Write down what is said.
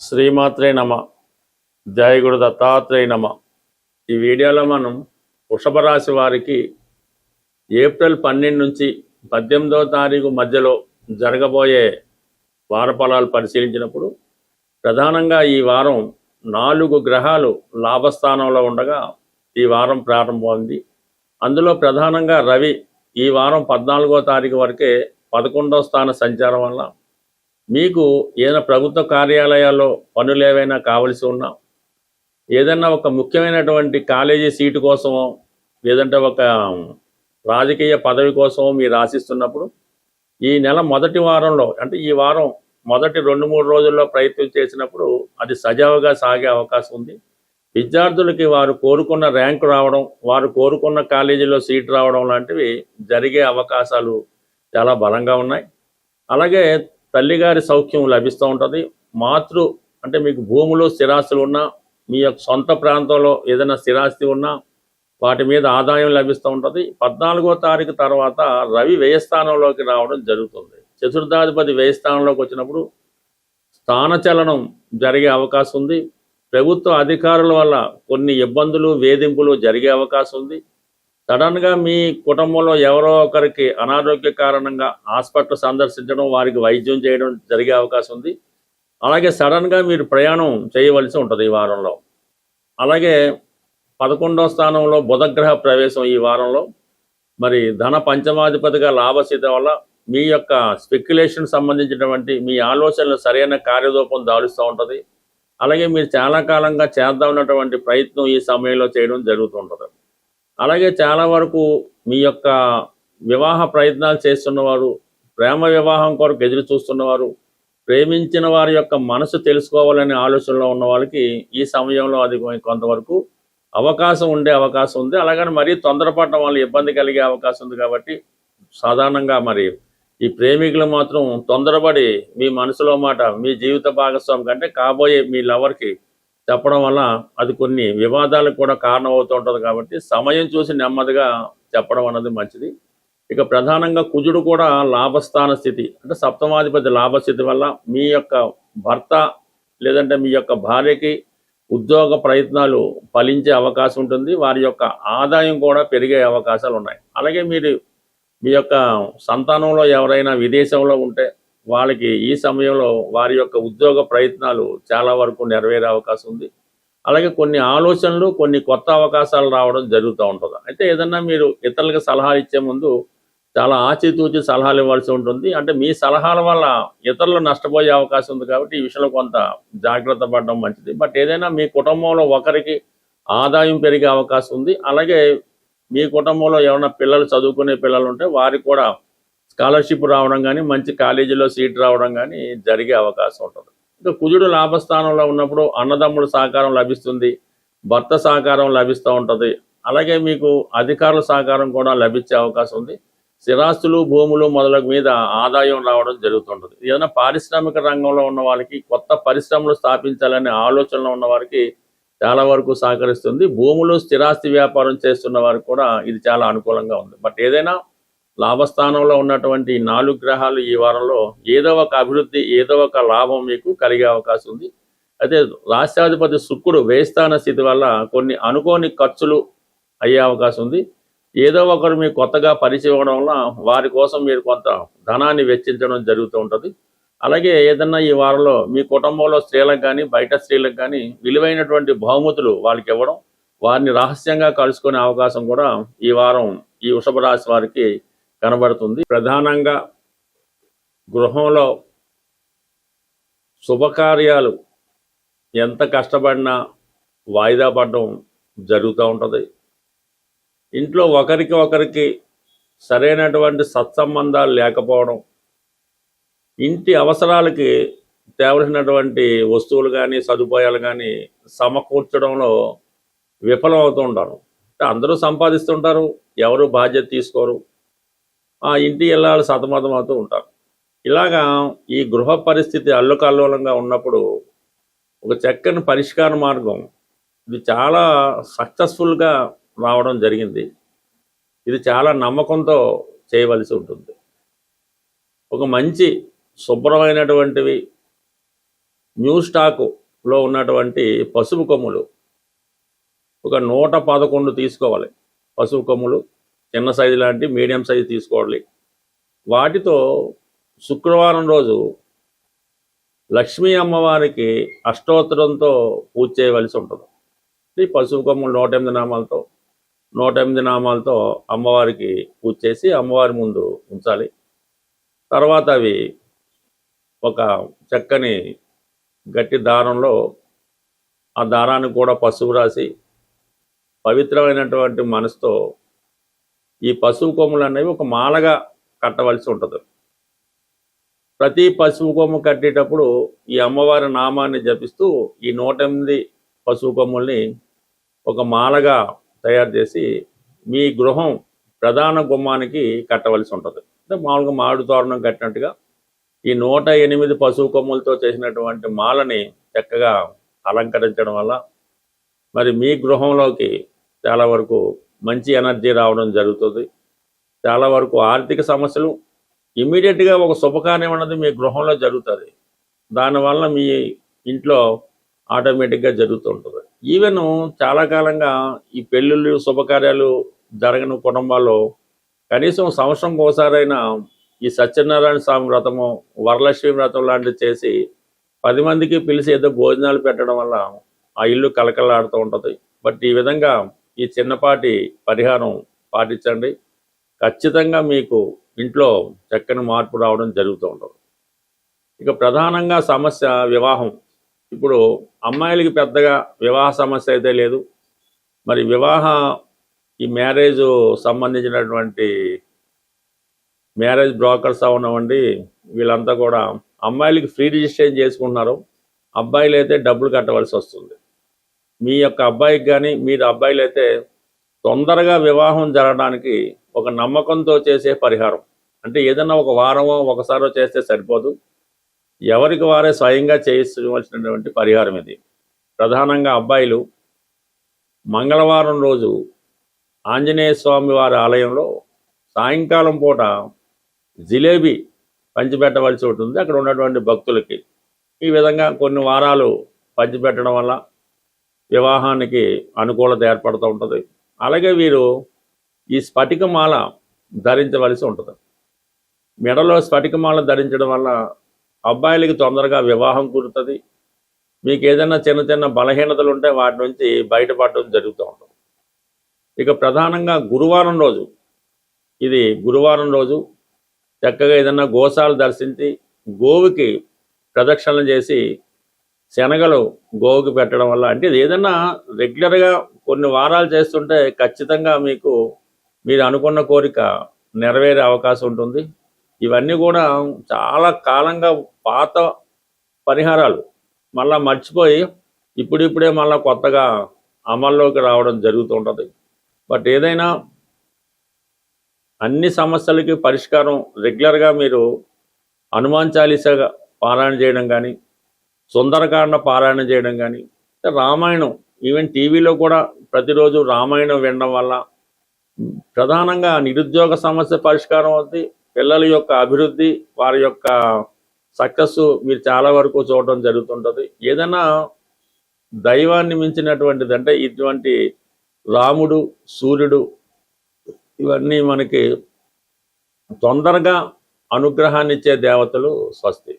శ్రీమాత్రే నమ. జయ గురు దత్తాత్రేయ నమ. ఈ వీడియోలో మనం వృషభ రాశి వారికి ఏప్రిల్ 12 నుంచి 18వ తారీఖు మధ్యలో జరగబోయే వార ఫలాలు పరిశీలించినప్పుడు ప్రధానంగా ఈ వారం 4 గ్రహాలు లాభస్థానంలో ఉండగా ఈ వారం ప్రారంభమైంది. అందులో ప్రధానంగా రవి ఈ వారం 14వ తారీఖు వరకే 11వ స్థాన సంచారం వల్ల మీకు ఏదైనా ప్రభుత్వ కార్యాలయాల్లో పనులు ఏవైనా కావలసి ఉన్నా, ఏదైనా ఒక ముఖ్యమైనటువంటి కాలేజీ సీటు కోసమో లేదంటే ఒక రాజకీయ పదవి కోసమో మీరు ఆశిస్తున్నప్పుడు ఈ నెల మొదటి వారంలో, అంటే ఈ వారం మొదటి 2-3 రోజుల్లో ప్రయత్నం చేసినప్పుడు అది సజావుగా సాగే అవకాశం ఉంది. విద్యార్థులకి వారు కోరుకున్న ర్యాంకు రావడం, వారు కోరుకున్న కాలేజీలో సీటు రావడం లాంటివి జరిగే అవకాశాలు చాలా బలంగా ఉన్నాయి. అలాగే తల్లిగారి సౌఖ్యం లభిస్తూ ఉంటుంది. అంటే మీకు భూములు స్థిరాస్తులు ఉన్నా, మీ యొక్క సొంత ప్రాంతంలో ఏదైనా స్థిరాస్తి ఉన్నా వాటి మీద ఆదాయం లభిస్తూ ఉంటుంది. 14వ తారీఖు తర్వాత రవి వ్యయస్థానంలోకి రావడం జరుగుతుంది. చతుర్థాధిపతి వ్యయస్థానంలోకి వచ్చినప్పుడు స్థానచలనం జరిగే అవకాశం ఉంది. ప్రభుత్వ అధికారుల వల్ల కొన్ని ఇబ్బందులు, వేధింపులు జరిగే అవకాశం ఉంది. సడన్గా మీ కుటుంబంలో ఎవరో ఒకరికి అనారోగ్య కారణంగా హాస్పిటల్ సందర్శించడం, వారికి వైద్యం చేయడం జరిగే అవకాశం ఉంది. అలాగే సడన్గా మీరు ప్రయాణం చేయవలసి ఉంటుంది ఈ వారంలో. అలాగే 11వ స్థానంలో బుధగ్రహ ప్రవేశం ఈ వారంలో. మరి ధన పంచమాధిపతిగా లాభస్థితి వల్ల మీ యొక్క స్పెక్యులేషన్ సంబంధించినటువంటి మీ ఆలోచనలు సరైన కార్యరూపం దాలుస్తూ ఉంటుంది. అలాగే మీరు చాలా కాలంగా చేద్దామన్నటువంటి ప్రయత్నం ఈ సమయంలో చేయడం జరుగుతుంటుంది. అలాగే చాలా వరకు మీ యొక్క వివాహ ప్రయత్నాలు చేస్తున్నవారు, ప్రేమ వివాహం కొరకు ఎదురు చూస్తున్నవారు, ప్రేమించిన వారి యొక్క మనసు తెలుసుకోవాలనే ఆలోచనలో ఉన్న వాళ్ళకి ఈ సమయంలో అది కొంతవరకు అవకాశం ఉండే అవకాశం ఉంది. అలాగని మరీ తొందరపడటం వల్ల ఇబ్బంది కలిగే అవకాశం ఉంది. కాబట్టి సాధారణంగా మరి ఈ ప్రేమికులు మాత్రం తొందరపడి మీ మనసులో మాట మీ జీవిత భాగస్వామి కంటే కాబోయే మీ లవర్కి చెప్పడం వల్ల అది కొన్ని వివాదాలకు కూడా కారణమవుతూ ఉంటుంది. కాబట్టి సమయం చూసి నెమ్మదిగా చెప్పడం అన్నది మంచిది. ఇక ప్రధానంగా కుజుడు కూడా లాభస్థాన స్థితి, అంటే సప్తమాధిపతి లాభస్థితి వల్ల మీ యొక్క భర్త లేదంటే మీ యొక్క భార్యకి ఉద్యోగ ప్రయత్నాలు ఫలించే అవకాశం ఉంటుంది. వారి యొక్క ఆదాయం కూడా పెరిగే అవకాశాలు ఉన్నాయి. అలాగే మీ యొక్క సంతానంలో ఎవరైనా విదేశంలో ఉంటే వాళ్ళకి ఈ సమయంలో వారి యొక్క ఉద్యోగ ప్రయత్నాలు చాలా వరకు నెరవేరే అవకాశం ఉంది. అలాగే కొన్ని ఆలోచనలు, కొన్ని కొత్త అవకాశాలు రావడం జరుగుతూ ఉంటుంది. అయితే ఏదన్నా మీరు ఇతరులకు సలహా ఇచ్చే ముందు చాలా ఆచితూచి సలహాలు ఇవ్వాల్సి ఉంటుంది. అంటే మీ సలహాల వల్ల ఇతరులు నష్టపోయే అవకాశం ఉంది. కాబట్టి ఈ విషయంలో కొంత జాగ్రత్త పడడం మంచిది. బట్ ఏదైనా మీ కుటుంబంలో ఒకరికి ఆదాయం పెరిగే అవకాశం ఉంది. అలాగే మీ కుటుంబంలో ఏమైనా పిల్లలు చదువుకునే పిల్లలు ఉంటే వారికి కూడా స్కాలర్షిప్ రావడం కానీ, మంచి కాలేజీలో సీట్ రావడం కానీ జరిగే అవకాశం ఉంటుంది. ఇంకా కుజుడు లాభస్థానంలో ఉన్నప్పుడు అన్నదమ్ముల సహకారం లభిస్తుంది, భర్త సహకారం లభిస్తూ ఉంటుంది. అలాగే మీకు అధికారుల సహకారం కూడా లభించే అవకాశం ఉంది. స్థిరాస్తులు, భూములు మొదలగు మీద ఆదాయం రావడం జరుగుతుంటుంది. ఏదైనా పారిశ్రామిక రంగంలో ఉన్న వాళ్ళకి, కొత్త పరిశ్రమలు స్థాపించాలనే ఆలోచనలో ఉన్న వారికి చాలా వరకు సహకరిస్తుంది. భూములు, స్థిరాస్తి వ్యాపారం చేస్తున్న వారికి కూడా ఇది చాలా అనుకూలంగా ఉంది. బట్ ఏదైనా లాభస్థానంలో ఉన్నటువంటి 4 గ్రహాలు ఈ వారంలో ఏదో ఒక అభివృద్ధి, ఏదో ఒక లాభం మీకు కలిగే అవకాశం ఉంది. అయితే రాష్ట్రాధిపతి శుక్రుడు వ్యయస్థాన స్థితి వల్ల కొన్ని అనుకోని ఖర్చులు అయ్యే అవకాశం ఉంది. ఏదో ఒకరు మీకు కొత్తగా పరిచయం అవ్వడం వల్ల వారి కోసం మీరు కొంత ధనాన్ని వెచ్చించడం జరుగుతూ ఉంటుంది. అలాగే ఏదన్నా ఈ వారంలో మీ కుటుంబంలో స్త్రీలకు కానీ, బయట స్త్రీలకు కానీ విలువైనటువంటి బహుమతులు వాళ్ళకి ఇవ్వడం, వారిని రహస్యంగా కలుసుకునే అవకాశం కూడా ఈ వారం ఈ వృషభ రాశి వారికి కనబడుతుంది. ప్రధానంగా గృహంలో శుభకార్యాలు ఎంత కష్టపడినా వాయిదా పడడం జరుగుతూ ఉంటుంది. ఇంట్లో ఒకరికి సరైనటువంటి సత్సంబంధాలు లేకపోవడం, ఇంటి అవసరాలకి తేవలసినటువంటి వస్తువులు కానీ, సదుపాయాలు కానీ సమకూర్చడంలో విఫలం అవుతూ ఉంటారు. అందరూ సంపాదిస్తుంటారు, ఎవరు బాధ్యత తీసుకోరు. ఆ ఇంటి ఇళ్ళాలు సతమతం అవుతూ ఉంటారు. ఇలాగా ఈ గృహ పరిస్థితి అల్లుకల్లోలంగా ఉన్నప్పుడు ఒక చక్కని పరిష్కార మార్గం ఇది చాలా సక్సెస్ఫుల్గా రావడం జరిగింది. ఇది చాలా నమ్మకంతో చేయవలసి ఉంటుంది. ఒక మంచి శుభ్రమైనటువంటివి న్యూ స్టాకులో ఉన్నటువంటి పసుపు కొమ్ములు ఒక 111 తీసుకోవాలి. పసుపు కొమ్ములు చిన్న సైజు లాంటి మీడియం సైజు తీసుకోవాలి. వాటితో శుక్రవారం రోజు లక్ష్మీ అమ్మవారికి అష్టోత్తరంతో పూజ చేయవలసి ఉంటుంది. ఈ పసుపు కొమ్ములు 108 నామాలతో అమ్మవారికి పూజ చేసి అమ్మవారి ముందు ఉంచాలి. తర్వాత అవి ఒక చక్కని గట్టి దారంలో ఆ దారాన్ని కూడా పసుపు రాసి పవిత్రమైనటువంటి మనసుతో ఈ పసుపు కొమ్ములు అనేవి ఒక మాలగా కట్టవలసి ఉంటుంది. ప్రతి పసుపు కొమ్ము కట్టేటప్పుడు ఈ అమ్మవారి నామాన్ని జపిస్తూ ఈ 108 పసుపు కొమ్ముల్ని ఒక మాలగా తయారు చేసి మీ గృహం ప్రధాన గుమ్మానికి కట్టవలసి ఉంటుంది. అంటే మామూలుగా మామిడి తోరణం కట్టినట్టుగా ఈ 108 పసుపు కొమ్ములతో చేసినటువంటి మాలని చక్కగా అలంకరించడం వల్ల మరి మీ గృహంలోకి చాలా వరకు మంచి ఎనర్జీ రావడం జరుగుతుంది. చాలా వరకు ఆర్థిక సమస్యలు ఇమ్మీడియట్గా ఒక శుభకార్యం అన్నది మీ గృహంలో జరుగుతుంది. దానివల్ల మీ ఇంట్లో ఆటోమేటిక్గా జరుగుతూ ఉంటుంది. ఈవెన్ చాలా కాలంగా ఈ పెళ్ళిళ్ళు శుభకార్యాలు జరగని కుటుంబాల్లో కనీసం సంవత్సరంకి ఒకసారైనా ఈ సత్యనారాయణ స్వామి వ్రతము, వరలక్ష్మి వ్రతం లాంటివి చేసి 10 మందికి పిలిచి ఏదో భోజనాలు పెట్టడం వల్ల ఆ ఇల్లు కలకలాడుతూ ఉంటుంది. బట్ ఈ విధంగా ఈ చిన్నపాటి పరిహారం పాటించండి. ఖచ్చితంగా మీకు ఇంట్లో చక్కని మార్పు రావడం జరుగుతూ ఉంటుంది. ఇక ప్రధానంగా సమస్య వివాహం. ఇప్పుడు అమ్మాయిలకి పెద్దగా వివాహ సమస్య అయితే లేదు. మరి ఈ మ్యారేజ్ సంబంధించినటువంటి మ్యారేజ్ బ్రోకర్స్ అవనివ్వండి, వీళ్ళంతా కూడా అమ్మాయిలకి ఫ్రీ రిజిస్ట్రేషన్ చేసుకుంటున్నారు. అబ్బాయిలు అయితే డబ్బులు కట్టవలసి వస్తుంది. మీ యొక్క అబ్బాయికి కానీ మీరు అబ్బాయిలు అయితే తొందరగా వివాహం జరగడానికి ఒక నమ్మకంతో చేసే పరిహారం. అంటే ఏదన్నా ఒక వారమో ఒకసారో చేస్తే సరిపోదు. ఎవరికి వారే స్వయంగా చేయించవలసినటువంటి పరిహారం ఇది. ప్రధానంగా అబ్బాయిలు మంగళవారం రోజు ఆంజనేయ స్వామి వారి ఆలయంలో సాయంకాలం పూట జిలేబీ పంచిపెట్టవలసి ఉంటుంది అక్కడ ఉన్నటువంటి భక్తులకి. ఈ విధంగా కొన్ని వారాలు పంచిపెట్టడం వల్ల వివాహానికి అనుకూలత ఏర్పడుతూ ఉంటుంది. అలాగే వీరు ఈ స్ఫటికమాల ధరించవలసి ఉంటుంది. మెడలో స్ఫటికమాల ధరించడం వల్ల అబ్బాయిలకి తొందరగా వివాహం కుదురుతుంది. మీకు ఏదైనా చిన్న చిన్న బలహీనతలు ఉంటే వాటి నుంచి బయటపడడం జరుగుతూ ఉంటుంది. ఇక ప్రధానంగా గురువారం రోజు చక్కగా ఏదైనా గోశాల దర్శించి గోవుకి ప్రదక్షిణలు చేసి శనగలు గోవుకి పెట్టడం వల్ల, అంటే ఏదైనా రెగ్యులర్గా కొన్ని వారాలు చేస్తుంటే ఖచ్చితంగా మీరు అనుకున్న కోరిక నెరవేరే అవకాశం ఉంటుంది. ఇవన్నీ కూడా చాలా కాలంగా పాత పరిహారాలు మళ్ళీ మర్చిపోయి ఇప్పుడిప్పుడే మళ్ళీ కొత్తగా అమల్లోకి రావడం జరుగుతుంటుంది. బట్ ఏదైనా అన్ని సమస్యలకి పరిష్కారం రెగ్యులర్గా మీరు హనుమాన్ చాలీసా పారాయణ చేయడం కానీ, సుందరకాండ పారాయణ చేయడం కానీ, రామాయణం ఈవెన్ టీవీలో కూడా ప్రతిరోజు రామాయణం వినడం వల్ల ప్రధానంగా నిరుద్యోగ సమస్య పరిష్కారం అవుతుంది. పిల్లల యొక్క అభివృద్ధి, వారి యొక్క సక్సెస్ మీరు చాలా వరకు చూడడం జరుగుతుంటుంది. ఏదైనా దైవాన్ని మించినటువంటిది అంటే ఇటువంటి రాముడు, సూర్యుడు ఇవన్నీ మనకి తొందరగా అనుగ్రహాన్ని ఇచ్చే దేవతలు. స్వస్తి.